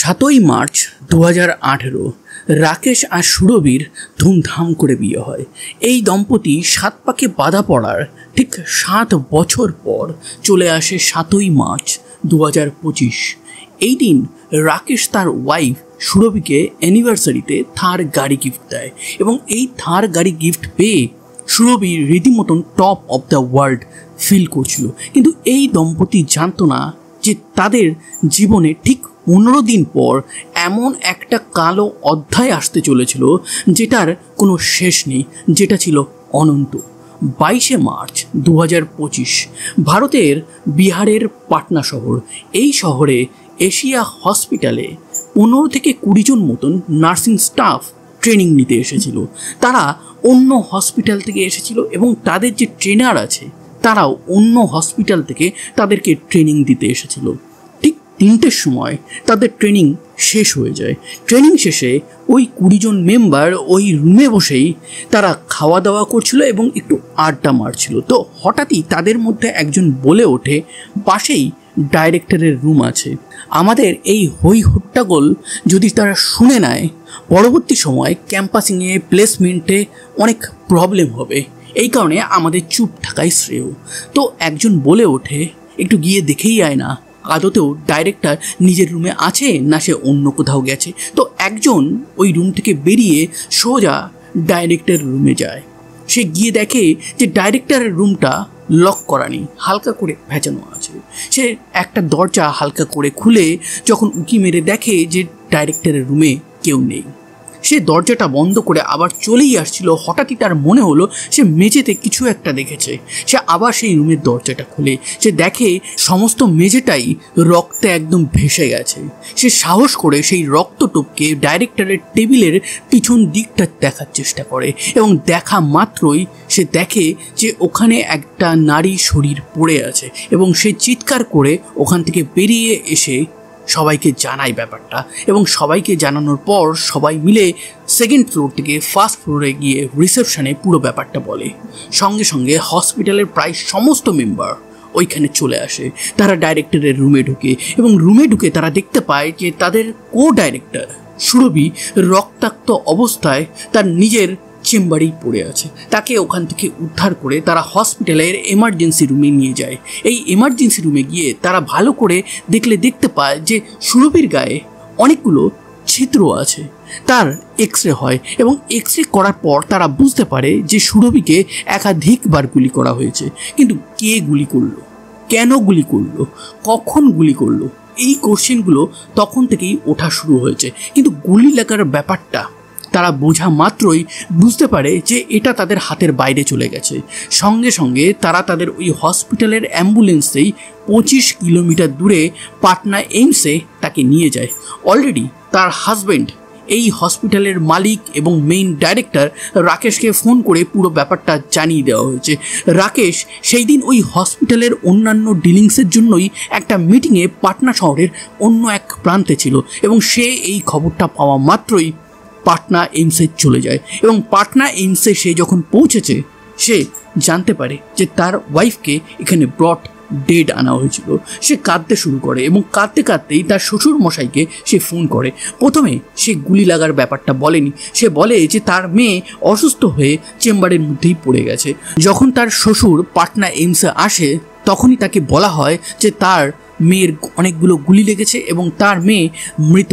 7ই March 2018 Rakesh আর সুরভির ধুমধাম করে বিয়ে হয়। এই দম্পতি 7 পাকে বাঁধা পড়ার ঠিক 7 বছর পর চলে আসে 7ই মার্চ 2025। এই দিন রাকেশ তার ওয়াইফ সুরভিকে অ্যানিভার্সারিতে থার গাড়ি গিফট দেয় এবং এই থার গাড়ি গিফট পেয়ে সুরভি রীতিমতন top of the world feel করছিল। কিন্তু এই দম্পতি জানতো না যে তাদের জীবনে ঠিক 15 দিন পর এমন একটা কালো অধ্যায় আসতে চলেছিল যেটার কোনো শেষ নেই, যেটা ছিল অনন্ত। 22শে মার্চ 2025 ভারতের বিহারের পাটনা শহর। এই শহরে এশিয়া হসপিটালে 15 থেকে 20 জন মতন নার্সিং স্টাফ ট্রেনিং নিতে এসেছিল। তারা অন্য হসপিটাল থেকে এসেছিল এবং তাদের যে ট্রেনার আছে তারাও অন্য হসপিটাল থেকে তাদেরকে ট্রেনিং দিতে এসেছিল। ঠিক 3টের সময় তাদের ট্রেনিং শেষ হয়ে যায়। ট্রেনিং শেষে ওই 20 জন মেম্বার ওই রুমে বসেই তারা খাওয়া দাওয়া করছিল এবং একটু আড্ডা মারছিল। তো হঠাৎই তাদের মধ্যে একজন বলে ওঠে, পাশেই ডাইরেক্টরের রুম আছে, আমাদের এই হই হট্টাগোল যদি তারা শুনে নেয় পরবর্তী সময় ক্যাম্পাসিংয়ে প্লেসমেন্টে অনেক প্রবলেম হবে, এই কারণে আমাদের চুপ থাকাই শ্রেয়। তো একজন বলে ওঠে, একটু গিয়ে দেখেই আয় না আদতেও ডাইরেক্টর নিজের রুমে আছে না সে অন্য কোথাও গেছে। তো একজন ওই রুম থেকে বেরিয়ে সোজা ডাইরেক্টরের রুমে যায়। সে গিয়ে দেখে যে ডাইরেক্টরের রুমটা লক করা নেই, হালকা করে ভেজানো আছে। সে একটা দরজা হালকা করে খুলে যখন উঁকি মেরে দেখে যে ডাইরেক্টরের রুমে কেউ নেই, সে দরজাটা বন্ধ করে আবার চলেই আসছিল। হঠাৎই তার মনে হলো সে মেঝেতে কিছু একটা দেখেছে। সে আবার সেই রুমের দরজাটা খুলে সে দেখে সমস্ত মেঝেটাই রক্তে একদম ভেসে গেছে। সে সাহস করে সেই রক্ত টপকে ডাইরেক্টরের টেবিলের পিছন দিকটা দেখার চেষ্টা করে এবং দেখা মাত্রই সে দেখে যে ওখানে একটা নারী শরীর পড়ে আছে এবং সে চিৎকার করে ওখান থেকে বেরিয়ে এসে সবাইকে জানায় ব্যাপারটা এবং সবাইকে জানানোর পর সবাই মিলে 2nd ফ্লোর থেকে 1st ফ্লোরে গিয়ে রিসেপশনে পুরো ব্যাপারটা বলে। সঙ্গে সঙ্গে হসপিটালের প্রায় সমস্ত মেম্বার ওইখানে চলে আসে। তারা ডাইরেক্টরের রুমে ঢুকে এবং রুমে ঢুকে তারা দেখতে পায় যে তাদের ডাইরেক্টর সুরভি রক্তাক্ত অবস্থায় তার নিজের চেম্বারেই পড়ে আছে। তাকে ওখান থেকে উদ্ধার করে তারা হসপিটালের এমার্জেন্সি রুমে নিয়ে যায়। এই এমার্জেন্সি রুমে গিয়ে তারা ভালো করে দেখতে পায় যে সুরভির গায়ে অনেকগুলো ছিদ্র আছে। তার এক্সরে হয় এবং এক্সরে করার পর তারা বুঝতে পারে যে সুরভিকে একাধিকবার গুলি করা হয়েছে। কিন্তু কে গুলি করলো, কেন গুলি করলো, কখন গুলি করলো, এই কোশ্চেনগুলো তখন থেকেই ওঠা শুরু হয়েছে। কিন্তু গুলি লাগার ব্যাপারটা তারা বোঝা মাত্রই বুঝতে পারে যে এটা তাদের হাতের বাইরে চলে গেছে। সঙ্গে সঙ্গে তারা তাদের ওই হসপিটালের অ্যাম্বুলেন্সেই 25 কিলোমিটার দূরে পাটনা এইমসে তাকে নিয়ে যায়। অলরেডি তার হাজব্যান্ড এই হসপিটালের মালিক এবং মেইন ডাইরেক্টর রাকেশকে ফোন করে পুরো ব্যাপারটা জানিয়ে দেওয়া হয়েছে। রাকেশ সেই দিন ওই হসপিটালের অন্যান্য ডিলিংসের জন্যই একটা মিটিংয়ে পাটনা শহরের অন্য এক প্রান্তে ছিল এবং সে এই খবরটা পাওয়া মাত্রই পাটনা এইমসে চলে যায় এবং পাটনা এইমসে সে যখন পৌঁছেছে সে জানতে পারে যে তার ওয়াইফকে এখানে ব্রট ডেড আনা হয়েছিল। সে কাঁদতে শুরু করে এবং কাঁদতে কাঁদতেই তার শ্বশুর মশাইকে সে ফোন করে। প্রথমে সে গুলি লাগার ব্যাপারটা বলেনি, সে বলে যে তার মেয়ে অসুস্থ হয়ে চেম্বারের মধ্যেই পড়ে গেছে। যখন তার শ্বশুর পাটনা এইমসে আসে তখনই তাকে বলা হয় যে তার মেয়ের অনেকগুলো গুলি লেগেছে এবং তার মেয়ে মৃত।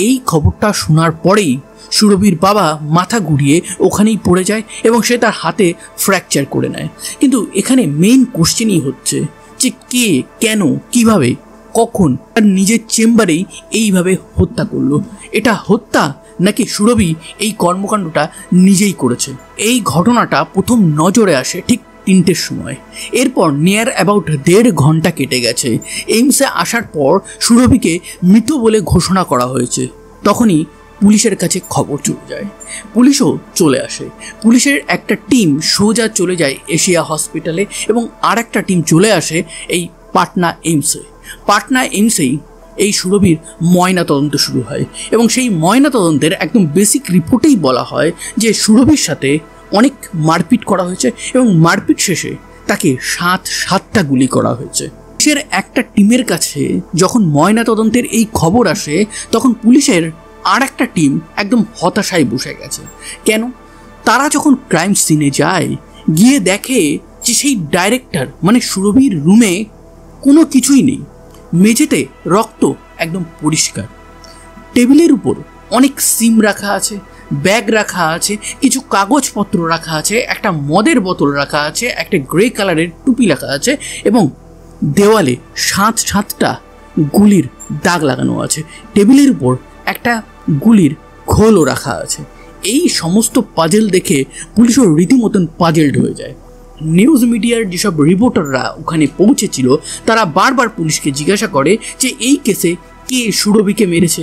এই খবরটা শোনার পরেই সুরভির বাবা মাথা ঘুরিয়ে ওখানেই পড়ে যায় এবং সে তার হাতে ফ্র্যাকচার করে নেয়। কিন্তু এখানে মেইন কোশ্চেনই হচ্ছে যে কে, কেন, কিভাবে, কখন তার নিজের চেম্বারেই এইভাবে হত্যা করলো। এটা হত্যা নাকি সুরভি এই কর্মকাণ্ডটা নিজেই করেছে? এই ঘটনাটা প্রথম নজরে আসে ঠিক 3টের সময়। এরপর নিয়ার অ্যাবাউট 1.5 ঘন্টা কেটে গেছে। এইমসে আসার পর সুরভিকে মৃত বলে ঘোষণা করা হয়েছে। তখনই পুলিশের কাছে খবর চলে যায়, পুলিশও চলে আসে। পুলিশের একটা টিম সোজা চলে যায় এশিয়া হসপিটালে এবং আর একটা টিম চলে আসে এই পাটনা এইমসে। পাটনা এইমসেই এই সুরভির ময়না তদন্ত শুরু হয় এবং সেই ময়না তদন্তের একদম বেসিক রিপোর্টেই বলা হয় যে সুরভির সাথে অনেক মারপিট করা হয়েছে এবং মারপিট শেষে তাকে 7টা গুলি করা হয়েছে। পুলিশের একটা টিমের কাছে যখন ময়না তদন্তের এই খবর আসে তখন পুলিশের আর একটা টিম একদম হতাশায় বসে গেছে। কেন? তারা যখন ক্রাইম সিনে যায়, গিয়ে দেখে যে সেই ডাইরেক্টর মানে সুরভির রুমে কোনো কিছুই নেই। মেঝেতে রক্ত একদম পরিষ্কার, টেবিলের উপর অনেক সিম রাখা আছে, ব্যাগ রাখা আছে, কিছু কাগজপত্র রাখা আছে, একটা মদের বোতল রাখা আছে, একটা গ্রে কালারের টুপি রাখা আছে এবং দেওয়ালে 7টা গুলির দাগ লাগানো আছে। টেবিলের উপর একটা গুলির খোলও রাখা আছে। এই সমস্ত পাজেল দেখে পুলিশও রীতিমতন পাজেলড হয়ে যায়। নিউজ মিডিয়ার যেসব রিপোর্টাররা ওখানে পৌঁছেছিল তারা বারবার পুলিশকে জিজ্ঞাসা করে যে এই কেসে কে সুরভিকে মেরেছে।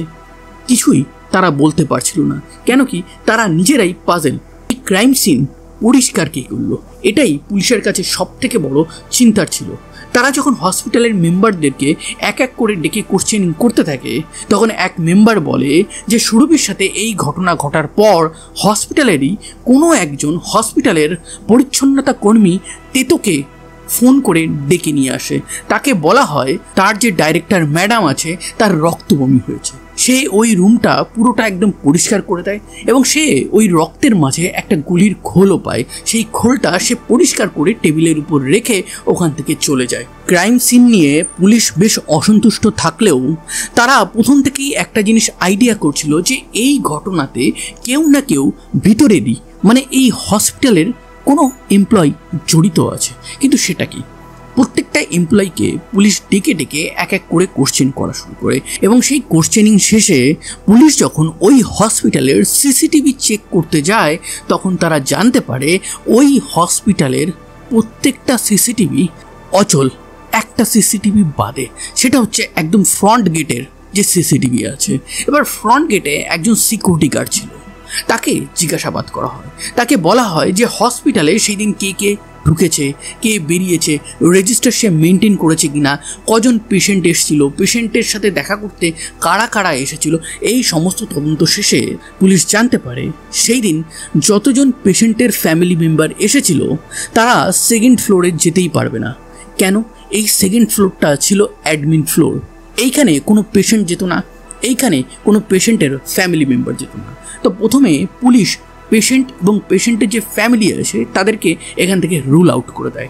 কিছুই তারা বলতে পারছিল না, কেন কি তারা নিজেরাই পাজেল। এই ক্রাইম সিন পরিষ্কার কে করলো, এটাই পুলিশের কাছে সব থেকে বড় চিন্তার ছিল। তারা যখন হসপিটালের মেম্বারদেরকে এক এক করে ডেকে কোশ্চেনিং করতে থাকে তখন এক মেম্বার বলে যে সুরভির সাথে এই ঘটনা ঘটার পর হসপিটালেরই কোনো একজন হসপিটালের পরিচ্ছন্নতা কর্মী তেতোকে ফোন করে ডেকে নিয়ে আসে। তাকে বলা হয় তার যে ডাইরেক্টর ম্যাডাম আছে তার রক্ত বমি হয়েছে। সে ওই রুমটা পুরোটা একদম পরিষ্কার করে দেয় এবং সে ওই রক্তের মাঝে একটা গুলির খোলও পায়। সেই খোলটা সে পরিষ্কার করে টেবিলের উপর রেখে ওখান থেকে চলে যায়। ক্রাইম সিন নিয়ে পুলিশ বেশ অসন্তুষ্ট থাকলেও তারা প্রথম থেকেই একটা জিনিস আইডিয়া করছিল যে এই ঘটনাতে কেউ না কেউ ভিতরেরই মানে এই হসপিটালের কোনো এমপ্লয়ি জড়িত আছে। কিন্তু সেটা কি? প্রত্যেকটা এমপ্লয়িকে পুলিশ ডেকে ডেকে এক এক করে কোশ্চেন করা শুরু করে এবং সেই কোশ্চেনিং শেষে পুলিশ যখন ওই হসপিটালের সিসিটিভি চেক করতে যায় তখন তারা জানতে পারে ওই হসপিটালের প্রত্যেকটা সিসিটিভি অচল, একটা সিসিটিভি বাদে। সেটা হচ্ছে একদম ফ্রন্ট গেটের যে সিসিটিভি আছে। এবার ফ্রন্ট গেটে একজন সিকিউরিটি গার্ড ছিল, তাকে জিজ্ঞাসাবাদ করা হয়। তাকে বলা হয় যে হসপিটালে সেই দিন কে কে ঢুকেছে, কে বেরিয়েছে, রেজিস্টার সে মেনটেন করেছে কিনা, কজন পেশেন্ট এসেছিল, পেশেন্টের সাথে দেখা করতে কারা কারা এসেছিল। এই সমস্ত তদন্ত শেষে পুলিশ জানতে পারে সেই দিন যতজন পেশেন্টের ফ্যামিলি মেম্বার এসেছিল তারা সেকেন্ড ফ্লোরে যেতেই পারবে না। কেন? এই সেকেন্ড ফ্লোরটা ছিল অ্যাডমিন ফ্লোর। এইখানে কোনো পেশেন্ট যেত না, এইখানে কোনো পেশেন্টের ফ্যামিলি মেম্বার যেত না। তো প্রথমে পুলিশ পেশেন্ট এবং পেশেন্টের যে ফ্যামিলি আছে তাদেরকে এখান থেকে রুল আউট করে দেয়।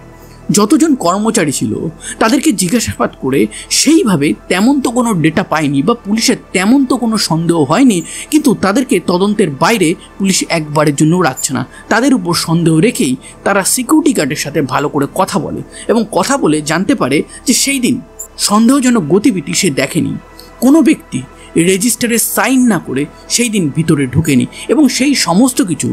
যতজন কর্মচারী ছিল তাদেরকে জিজ্ঞাসাবাদ করে সেইভাবে তেমন তো কোনো ডেটা পায়নি বা পুলিশের তেমন তো কোনো সন্দেহ হয়নি, কিন্তু তাদেরকে তদন্তের বাইরে পুলিশ একবারের জন্য রাখছে না। তাদের উপর সন্দেহ রেখেই তারা সিকিউরিটি গার্ডের সাথে ভালো করে কথা বলে এবং কথা বলে জানতে পারে যে সেই দিন সন্দেহজনক গতিবিধি সে দেখেনি। কোনো ব্যক্তি রেজিস্টারে সাইন না করে সেই দিন ভিতরে ঢুকেনি এবং সেই সমস্ত কিছু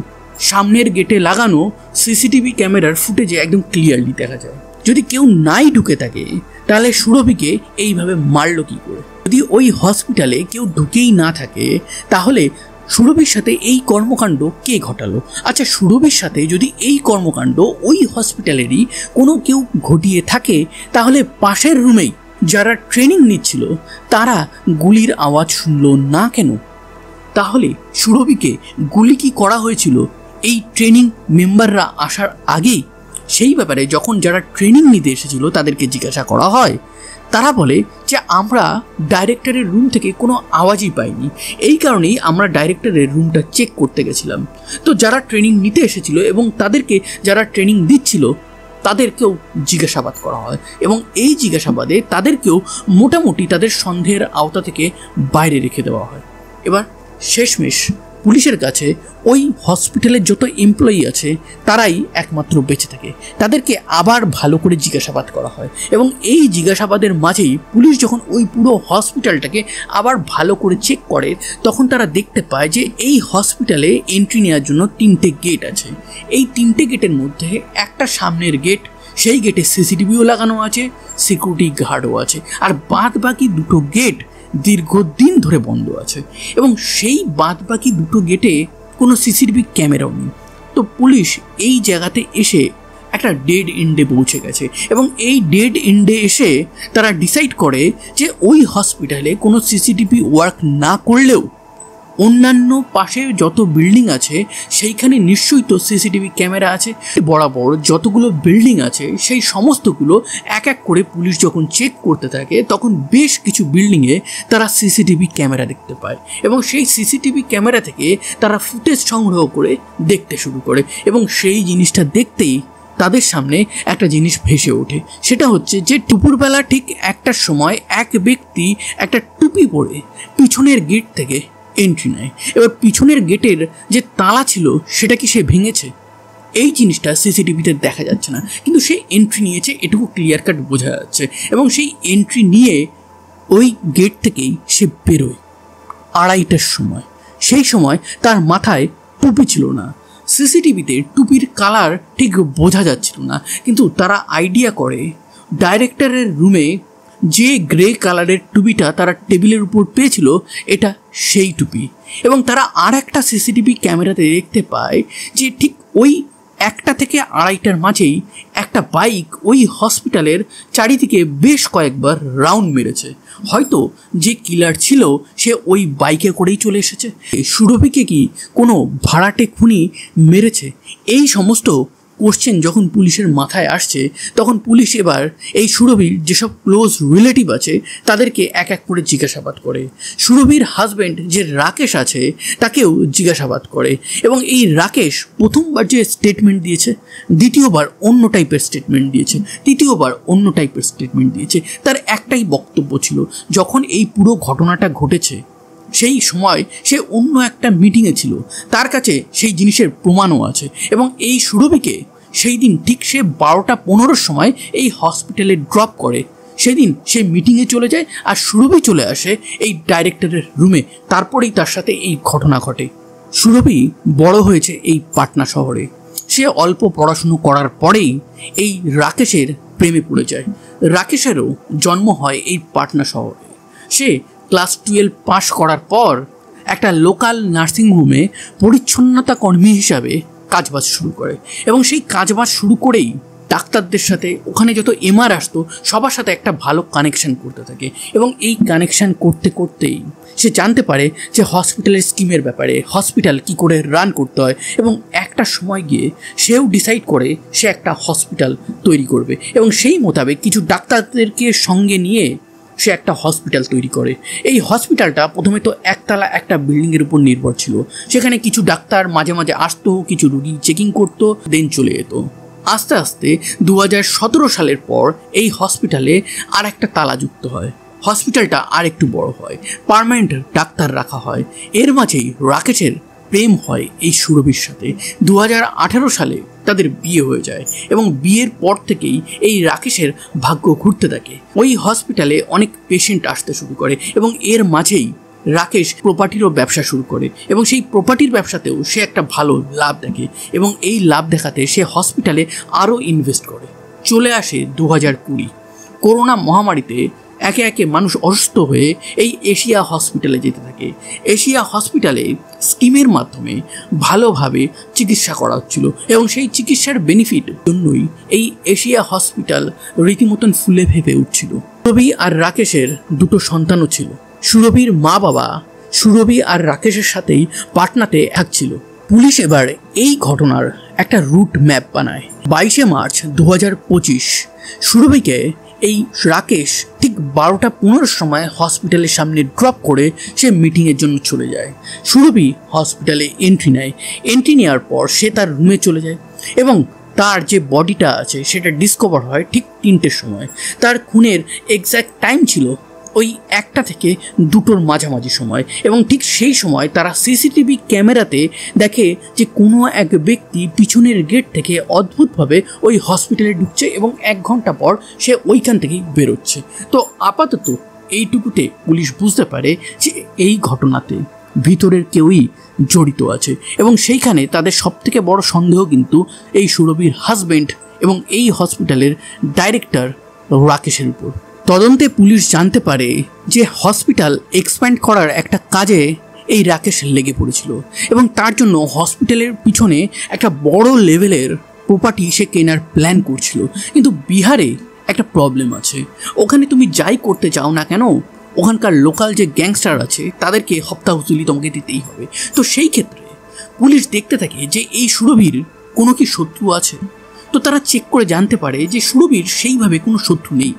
সামনের গেটে লাগানো সিসিটিভি ক্যামেরার ফুটেজে একদম ক্লিয়ারলি দেখা যায়। যদি কেউ নাই ঢুকে থাকে তাহলে সুরভিকে এইভাবে মারলো কি করে? যদি ওই হসপিটালে কেউ ঢুকেই না থাকে তাহলে সুরভির সাথে এই কর্মকাণ্ড কে ঘটালো? আচ্ছা, সুরভির সাথে যদি এই কর্মকাণ্ড ওই হসপিটালেরই কোনো কেউ ঘটিয়ে থাকে তাহলে পাশের রুমেই যারা ট্রেনিং নিচ্ছিল তারা গুলির আওয়াজ শুনলো না কেন? তাহলে সুরভিকে গুলি কি করা হয়েছিল এই ট্রেনিং মেম্বাররা আসার আগেই? সেই ব্যাপারে যখন যারা ট্রেনিং নিতে এসেছিল তাদেরকে জিজ্ঞাসা করা হয়, তারা বলে যে আমরা ডাইরেক্টরের রুম থেকে কোনো আওয়াজই পাইনি, এই কারণেই আমরা ডাইরেক্টরের রুমটা চেক করতে গেছিলাম। তো যারা ট্রেনিং নিতে এসেছিল এবং তাদেরকে যারা ট্রেনিং দিচ্ছিল তাদেরকেও জিজ্ঞাসাবাদ করা হয় এবং এই জিজ্ঞাসাবাদে তাদেরকেও মোটামুটি তাদের সন্দেহের আওতা থেকে বাইরে রেখে দেওয়া হয়। এবার শেষমেশ পুলিশের কাছে ওই হসপিটালের যত এমপ্লয়ি আছে তারাই একমাত্র বেঁচে থাকে। তাদেরকে আবার ভালো করে জিজ্ঞাসাবাদ করা হয় এবং এই জিজ্ঞাসাবাদের মাঝেই পুলিশ যখন ওই পুরো হসপিটালটাকে আবার ভালো করে চেক করে তখন তারা দেখতে পায় যে এই হসপিটালে এন্ট্রি নেওয়ার জন্য 3টে গেট আছে। এই 3টে গেটের মধ্যে একটা সামনের গেট, সেই গেটে সিসিটিভিও লাগানো আছে, সিকিউরিটি গার্ডও আছে, আর বাদ বাকি 2টো গেট দীর্ঘদিন ধরে বন্ধ আছে এবং সেই বাদ বাকি 2টো গেটে কোনো সিসিটিভি ক্যামেরাও নেই। তো পুলিশ এই জায়গাতে এসে একটা ডেড এন্ডে পৌঁছে গেছে এবং এই ডেড এন্ডে এসে তারা ডিসাইড করে যে ওই হসপিটালে কোনো সিসিটিভি ওয়ার্ক না করলেও অন্যান্য পাশে যত বিল্ডিং আছে সেইখানে নিশ্চয়ই তো সিসিটিভি ক্যামেরা আছে। বরাবর যতগুলো বিল্ডিং আছে সেই সমস্তগুলো এক এক করে পুলিশ যখন চেক করতে থাকে তখন বেশ কিছু বিল্ডিংয়ে তারা সিসিটিভি ক্যামেরা দেখতে পায় এবং সেই সিসিটিভি ক্যামেরা থেকে তারা ফুটেজ সংগ্রহ করে দেখতে শুরু করে এবং সেই জিনিসটা দেখতেই তাদের সামনে একটা জিনিস ভেসে ওঠে। সেটা হচ্ছে যে দুপুরবেলা ঠিক একটার সময় এক ব্যক্তি একটা টুপি পরে পিছনের গেট থেকে এন্ট্রি নেয়। এবার পিছনের গেটের যে তালা ছিল সেটা কি সে ভেঙেছে? এই জিনিসটা সিসিটিভিতে দেখা যাচ্ছে না, কিন্তু সে এন্ট্রি নিয়েছে এটুকু ক্লিয়ার কাট বোঝা যাচ্ছে এবং সেই এন্ট্রি নিয়ে ওই গেট থেকেই সে বেরোয় 2:30টার সময়। সেই সময় তার মাথায় টুপি ছিল না। সিসিটিভিতে টুপির কালার ঠিক বোঝা যাচ্ছিল না, কিন্তু তারা আইডিয়া করে ডাইরেক্টরের রুমে যে গ্রে কালারের টুপিটা তারা টেবিলের উপর পেয়েছিল এটা সেই টুপি। এবং তারা আর একটা সিসিটিভি ক্যামেরাতে দেখতে পায় যে ঠিক ওই 1টা থেকে 2:30টার মাঝেই একটা বাইক ওই হসপিটালের চারিদিকে বেশ কয়েকবার রাউন্ড মেরেছে। হয়তো যে কিলার ছিল সে ওই বাইকে করেই চলে এসেছে। সুরভিকে কি কোনো ভাড়াটে খুনি মেরেছে? এই সমস্ত কোশ্চেন যখন পুলিশের মাথায় আসছে তখন পুলিশ এবার এই সুরভির যেসব ক্লোজ রিলেটিভ আছে তাদেরকে এক এক করে জিজ্ঞাসাবাদ করে। সুরভির হাজব্যান্ড যে রাকেশ আছে তাকেও জিজ্ঞাসাবাদ করে এবং এই রাকেশ প্রথমবার যে স্টেটমেন্ট দিয়েছে, দ্বিতীয়বার অন্য টাইপের স্টেটমেন্ট দিয়েছে, তৃতীয়বার অন্য টাইপের স্টেটমেন্ট দিয়েছে। তার একটাই বক্তব্য ছিল, যখন এই পুরো ঘটনাটা ঘটেছে সেই সময় সে অন্য একটা মিটিংয়ে ছিল, তার কাছে সেই জিনিসের প্রমাণও আছে এবং এই সুরভিকে সেই দিন ঠিক সে 12:15 সময় এই হসপিটালে ড্রপ করে। সেদিন সে মিটিংয়ে চলে যায় আর সুরভি চলে আসে এই ডাইরেক্টরের রুমে। তারপরেই তার সাথে এই ঘটনা ঘটে। সুরভি বড় হয়েছে এই পাটনা শহরে। সে অল্প পড়াশুনো করার পরেই এই রাকেশের প্রেমে পড়ে যায়। রাকেশেরও জন্ম হয় এই পাটনা শহরে। সে ক্লাস 12 পাস করার পর একটা লোকাল নার্সিংহোমে পরিচ্ছন্নতা কর্মী হিসাবে কাজবাজ শুরু করে এবং সেই কাজবাজ শুরু করেই ডাক্তারদের সাথে, ওখানে যত এমআর আসতো সবার সাথে একটা ভালো কানেকশন করতে থাকে এবং এই কানেকশন করতে করতেই সে জানতে পারে যে হসপিটালের স্কিমের ব্যাপারে, হসপিটাল কি করে রান করতে হয় এবং একটা সময় গিয়ে সেও ডিসাইড করে সে একটা হসপিটাল তৈরি করবে এবং সেই মোতাবেক কিছু ডাক্তারদেরকে সঙ্গে নিয়ে সে একটা হসপিটাল তৈরি করে। এই হসপিটালটা প্রথমে তো একতলা একটা বিল্ডিংয়ের উপর নির্ভর ছিল। সেখানে কিছু ডাক্তার মাঝে মাঝে আসতো, কিছু রুগী চেকিং করতো, দেন চলে যেত। আস্তে আস্তে 2017 সালের পর এই হসপিটালে আর একটা তালা যুক্ত হয়। হসপিটালটা আর একটু বড় হয়, পার্মানেন্ট ডাক্তার রাখা হয়। এর মাঝেই রাকেশের প্রেম হয় এই সুরভির সাথে। 2018 সালে তাদের বিয়ে হয়ে যায় এবং বিয়ের পর থেকেই এই রাকেশের ভাগ্য ঘুরতে থাকে। ওই হসপিটালে অনেক পেশেন্ট আসতে শুরু করে এবং এর মাঝেই রাকেশ প্রপার্টিরও ব্যবসা শুরু করে এবং সেই প্রপার্টির ব্যবসাতেও সে একটা ভালো লাভ দেখে এবং এই লাভ দেখাতে সে হসপিটালে আরও ইনভেস্ট করে। চলে আসে 2020। করোনা মহামারীতে একে একে মানুষ অসুস্থ হয়ে এই এশিয়া হসপিটালে যেতে থাকে। এশিয়া হসপিটালে স্কিমের মাধ্যমে ভালোভাবে চিকিৎসা করা হচ্ছিল এবং সেই চিকিৎসার বেনিফিট জন্যই এই এশিয়া হসপিটাল রীতিমতন ফুলে ফেঁপে উঠছিল। সুরভি আর রাকেশের দুটো সন্তানও ছিল। সুরভির মা বাবা সুরভি আর রাকেশের সাথেই পাটনাতে থাকছিল। পুলিশ এবার এই ঘটনার একটা রুট ম্যাপ বানায়। 22শে মার্চ 2025 সুরভিকে এই রাকেশ ঠিক 12:15 সময় হসপিটালের সামনে ড্রপ করে সে মিটিংয়ের জন্য চলে যায়। সুরভি হসপিটালে এন্ট্রি নেয়। এন্ট্রি নেওয়ার পর সে তার রুমে চলে যায় এবং তার যে বডিটা আছে সেটা ডিসকভার হয় ঠিক 3টের সময়। তার খুনের এক্স্যাক্ট টাইম ছিল ওই 1টা থেকে 2টোর মাঝামাঝি সময় এবং ঠিক সেই সময় তারা সিসিটিভি ক্যামেরাতে দেখে যে কোনো এক ব্যক্তি পিছনের গেট থেকে অদ্ভুতভাবে ওই হসপিটালে ঢুকছে এবং 1 ঘন্টা পর সে ওইখান থেকেই বেরোচ্ছে। তো আপাতত এইটুকুতে পুলিশ বুঝতে পারে যে এই ঘটনাতে ভিতরের কেউই জড়িত আছে এবং সেইখানে তাদের সবথেকে বড় সন্দেহ কিন্তু এই সুরভির হাজব্যান্ড এবং এই হসপিটালের ডাইরেক্টর রাকেশের উপর। তদন্তে পুলিশ জানতে পারে যে হসপিটাল এক্সপ্যান্ড করার একটা কাজে এই রাকেশ লেগে পড়েছিল এবং তার জন্য হসপিটালের পিছনে একটা বড় লেভেলের প্রপার্টি সে কেনার প্ল্যান করছিল। কিন্তু বিহারে একটা প্রবলেম আছে, ওখানে তুমি যাই করতে চাও না কেন ওখানকার লোকাল যে গ্যাংস্টার আছে তাদেরকে হপ্তা হুসুলি তোমাকে দিতেই হবে। তো সেই ক্ষেত্রে পুলিশ দেখতে থাকে যে এই সুরভির কোনো কি শত্রু আছে। তো তারা চেক করে জানতে পারে যে সুরভির সেইভাবে কোনো শত্রু নেই।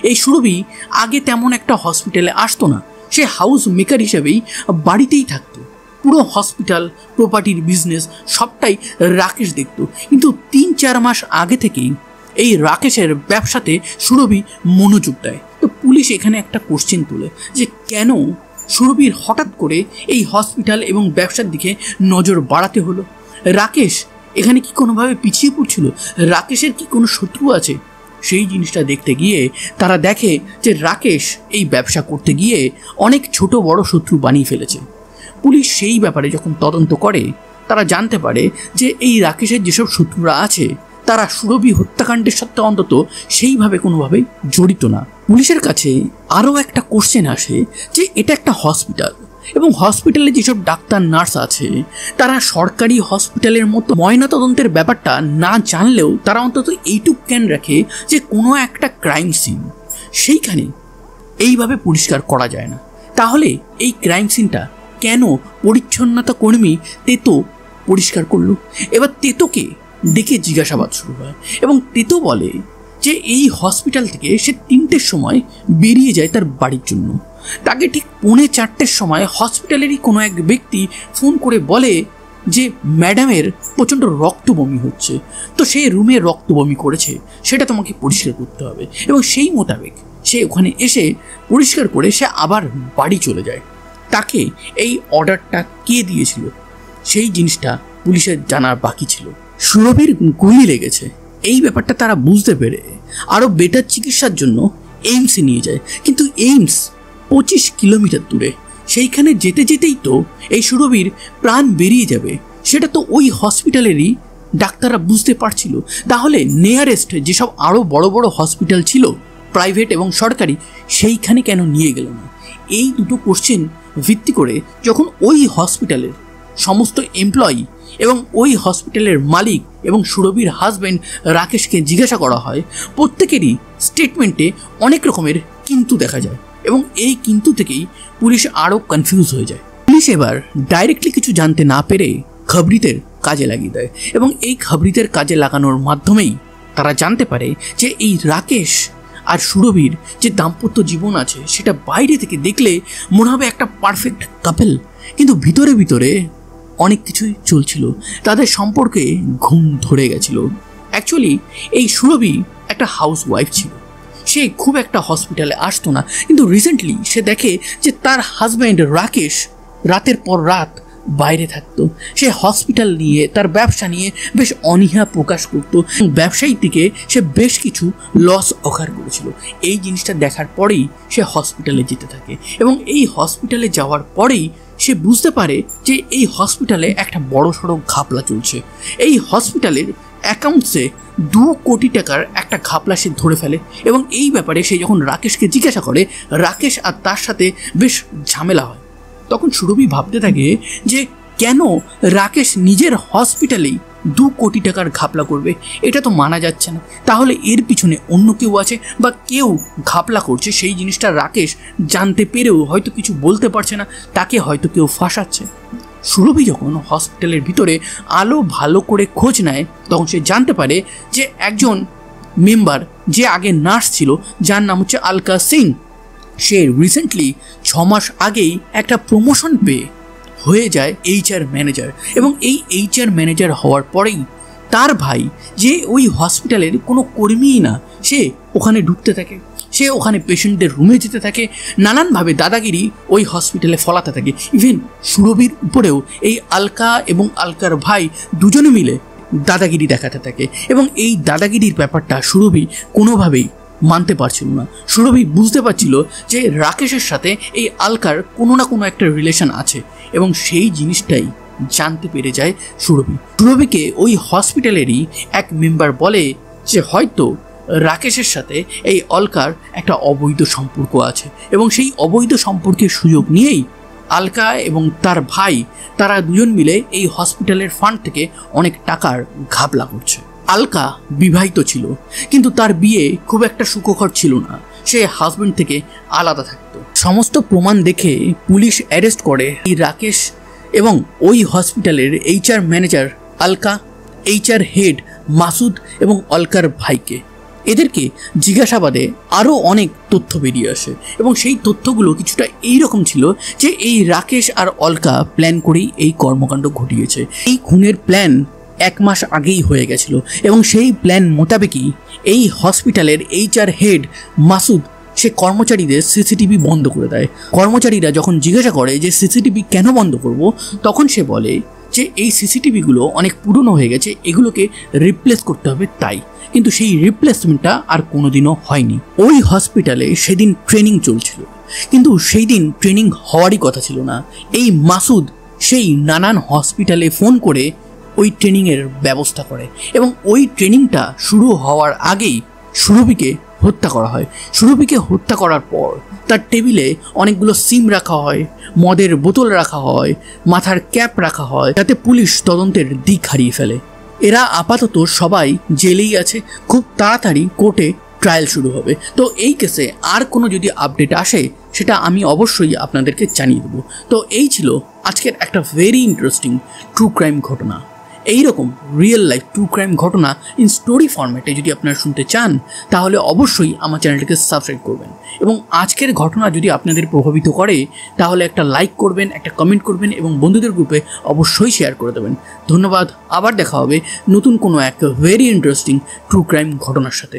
এই সুরভি আগে তেমন একটা হসপিটালে আসতো না, সে হাউস মেকার হিসেবেই বাড়িতেই থাকতো। পুরো হসপিটাল, প্রপার্টির বিজনেস সবটাই রাকেশ দেখতো। কিন্তু 3-4 মাস আগে থেকেই এই রাকেশের ব্যবসাতে সুরভি মনোযোগ দেয়। তো পুলিশ এখানে একটা কোশ্চেন তোলে যে কেন সুরভির হঠাৎ করে এই হসপিটাল এবং ব্যবসার দিকে নজর বাড়াতে হলো। রাকেশ এখানে কি কোনোভাবে পিছিয়ে পড়ছিল? রাকেশের কি কোনো শত্রু আছে? সেই জিনিসটা দেখতে গিয়ে তারা দেখে যে রাকেশ এই ব্যবসা করতে গিয়ে অনেক ছোট বড় শত্রু বানিয়ে ফেলেছে। পুলিশ সেই ব্যাপারে যখন তদন্ত করে তারা জানতে পারে যে এই রাকেশের যেসব শত্রুরা আছে তারা সুরভি হত্যাকাণ্ডের সাথে অন্তত সেইভাবে কোনোভাবে জড়িত না। পুলিশের কাছে আরও একটা কোশ্চেন আসে যে এটা একটা হসপিটাল এবং হসপিটালে যেসব ডাক্তার নার্স আছে তারা সরকারি হসপিটালের মতো ময়নাতদন্তের ব্যাপারটা না জানলেও তারা অন্তত এইটুকু জ্ঞান রাখে যে কোনো একটা ক্রাইম সিন সেইখানে এইভাবে পরিষ্কার করা যায় না। তাহলে এই ক্রাইম সিনটা কেন পরিচ্ছন্নতা কর্মী তেতো পরিষ্কার করলো? এবার তেতোকে ডেকে জিজ্ঞাসাবাদ শুরু হয় এবং তেতো বলে যে এই হসপিটাল থেকে সে 3টের সময় বেরিয়ে যায় তার বাড়ির জন্য। তাকে ঠিক 3:45-র সময় হসপিটালেরই কোনো এক ব্যক্তি ফোন করে বলে যে ম্যাডামের প্রচণ্ড রক্ত বমি হচ্ছে, তো সে রুমে রক্ত বমি করেছে, সেটা তোমাকে পরিষ্কার করতে হবে। এবং সেই মোতাবেক সে ওখানে এসে পরিষ্কার করে সে আবার বাড়ি চলে যায়। তাকে এই অর্ডারটা কে দিয়েছিল সেই জিনিসটা পুলিশের জানার বাকি ছিল। সুরভির গুলি লেগেছে এই ব্যাপারটা তারা বুঝতে পেরে আরও বেটার চিকিৎসার জন্য এইমসে নিয়ে যায়, কিন্তু এইমস 25 কিলোমিটার দূরে। সেইখানে যেতে যেতেই তো এই সুরভির প্রাণ বেরিয়ে যাবে, সেটা তো ওই হসপিটালেরই ডাক্তাররা বুঝতে পারছিল। তাহলে নিয়ারেস্ট যেসব আরও বড় বড় হসপিটাল ছিল প্রাইভেট এবং সরকারি সেইখানে কেন নিয়ে গেল না? এই দুটো কোশ্চেন ভিত্তি করে যখন ওই হসপিটালের সমস্ত এমপ্লয়ি এবং ওই হসপিটালের মালিক এবং সুরভির হাজব্যান্ড রাকেশকে জিজ্ঞাসা করা হয়, প্রত্যেকেরই স্টেটমেন্টে অনেক রকমের কিন্তু দেখা যায় এবং এই কিন্তু থেকেই পুলিশ আরও কনফিউজ হয়ে যায়। পুলিশ এবার ডাইরেক্টলি কিছু জানতে না পেরে খবরিতের কাজে লাগিয়ে দেয় এবং এই খবরিতের কাজে লাগানোর মাধ্যমেই তারা জানতে পারে যে এই রাকেশ আর সুরভির যে দাম্পত্য জীবন আছে সেটা বাইরে থেকে দেখলে মনে হবে একটা পারফেক্ট কাপল, কিন্তু ভিতরে ভিতরে অনেক কিছুই চলছিল। তাদের সম্পর্কে ঘুম ধরে গেছিল। অ্যাকচুয়ালি এই সুরভি একটা হাউস ওয়াইফ ছিল, সে খুব একটা হসপিটালে আসতো না, কিন্তু রিসেন্টলি সে দেখে যে তার হাজব্যান্ড রাকেশ রাতের পর রাত বাইরে থাকতো। সে হসপিটাল নিয়ে তার ব্যবসা নিয়ে বেশ অনীহা প্রকাশ করতো। ব্যবসায়ী থেকে সে বেশ কিছু লস অকার করেছিল। এই জিনিসটা দেখার পরেই সে হসপিটালে যেতে থাকে এবং এই হসপিটালে যাওয়ার পরেই সে বুঝতে পারে যে এই হসপিটালে একটা বড় সড়ো ঘাপলা চলছে। এই হসপিটালের অ্যাকাউন্টসে 2 কোটি টাকার একটা ঘাপলা সে ধরে ফেলে এবং এই ব্যাপারে সে যখন রাকেশকে জিজ্ঞাসা করে, রাকেশ আর তার সাথে বেশ ঝামেলা হয়। তখন সুরভি ভাবতে থাকে যে কেন রাকেশ নিজের হসপিটালেই 2 কোটি টাকার ঘাপলা করবে, এটা তো মানা যাচ্ছে না। তাহলে এর পিছনে অন্য কেউ আছে বা কেউ ঘাপলা করছে, সেই জিনিসটা রাকেশ জানতে পেরেও হয়তো কিছু বলতে পারছে না, তাকে হয়তো কেউ ফাঁসাচ্ছে। সুরভি যখন হসপিটালের ভিতরে আলো ভালো করে খোঁজ নেয় তখন সে জানতে পারে যে একজন মেম্বার যে আগে নার্স ছিল যার নাম হচ্ছে আলকা সিং, সে রিসেন্টলি 6 মাস আগেই একটা প্রমোশন পেয়ে হয়ে যায় HR ম্যানেজার এবং এই HR ম্যানেজার হওয়ার পরেই তার ভাই যে ওই হসপিটালের কোনো কর্মীই না, সে ওখানে ঢুকতে থাকে, সে ওখানে পেশেন্টদের রুমে যেতে থাকে, নানানভাবে দাদাগিরি ওই হসপিটালে ফলাতে থাকে। ইভেন সুরভির উপরেও এই আলকা এবং আলকার ভাই দুজনে মিলে দাদাগিরি দেখাতে থাকে এবং এই দাদাগিরির ব্যাপারটা সুরভি কোনোভাবেই মানতে পারছিল না। সুরভি বুঝতে পারছিল যে রাকেশের সাথে এই আলকার কোনো না কোনো একটা রিলেশন আছে এবং সেই জিনিসটাই জানতে পেরে যায় সুরভি। সুরভিকে ওই হসপিটালেরই এক মেম্বার বলে যে হয়তো রাকেশের সাথে এই অলকার একটা অবৈধ সম্পর্ক আছে এবং সেই অবৈধ সম্পর্কের সুযোগ নিয়েই আলকা এবং তার ভাই তারা দুজন মিলে এই হসপিটালের ফান্ড থেকে অনেক টাকার ঘাপলা করছে। আলকা বিবাহিত ছিল কিন্তু তার বিয়ে খুব একটা সুখকর ছিল না। সে হাজবেন্ড থেকে আলাদা থাকতো। সমস্ত প্রমাণ দেখে পুলিশ অ্যারেস্ট করে এই রাকেশ এবং ওই হসপিটালের HR manager Alka, HR head Masud এবং অলকার ভাইকে। এদেরকে জিজ্ঞাসাবাদে আরও অনেক তথ্য বেরিয়ে আসে এবং সেই তথ্যগুলো কিছুটা এইরকম ছিল যে এই রাকেশ আর অলকা প্ল্যান করেই এই কর্মকাণ্ড ঘটিয়েছে। এই খুনের প্ল্যান 1 মাস আগেই হয়ে গেছিল এবং সেই প্ল্যান মোতাবেকই এই হসপিটালের HR হেড মাসুদ সে কর্মচারীদের CCTV বন্ধ করে দেয়। কর্মচারীরা যখন জিজ্ঞাসা করে যে CCTV কেন বন্ধ করব, তখন সে বলে যে এই CCTVগুলো অনেক পুরনো হয়ে গেছে, এগুলোকে রিপ্লেস করতে হবে তাই। কিন্তু সেই রিপ্লেসমেন্টটা আর কোনোদিনও হয়নি। ওই হসপিটালে সেদিন ট্রেনিং চলছিল, কিন্তু সেই দিন ট্রেনিং হওয়ারই কথা ছিল না। এই মাসুদ সেই নানান হসপিটালে ফোন করে ওই ট্রেনিংয়ের ব্যবস্থা করে এবং ওই ট্রেনিংটা শুরু হওয়ার আগেই সুরভিকে হত্যা করা হয়। সুরভিকে হত্যা করার পর তার টেবিলে অনেকগুলো সিম রাখা হয়, মদের বোতল রাখা হয়, মাথার ক্যাপ রাখা হয়, যাতে পুলিশ তদন্তের দিক হারিয়ে ফেলে। এরা আপাতত সবাই জেলেই আছে, খুব তাড়াতাড়ি কোর্টে ট্রায়াল শুরু হবে। তো এই কেসে আর কোনো যদি আপডেট আসে সেটা আমি অবশ্যই আপনাদেরকে জানিয়ে দেবো। তো এই ছিল আজকের একটা ভেরি ইন্টারেস্টিং ট্রু ক্রাইম ঘটনা। এইরকম রিয়েল লাইফ ট্রু ক্রাইম ঘটনা ইন স্টোরি ফরম্যাটে যদি আপনারা শুনতে চান তাহলে অবশ্যই আমার চ্যানেলটিকে সাবস্ক্রাইব করবেন এবং আজকের ঘটনা যদি আপনাদের প্রভাবিত করে তাহলে একটা লাইক করবেন, একটা কমেন্ট করবেন এবং বন্ধুদের গ্রুপে অবশ্যই শেয়ার করে দেবেন। ধন্যবাদ। আবার দেখা হবে নতুন কোনো এক ভেরি ইন্টারেস্টিং ট্রু ক্রাইম ঘটনার সাথে।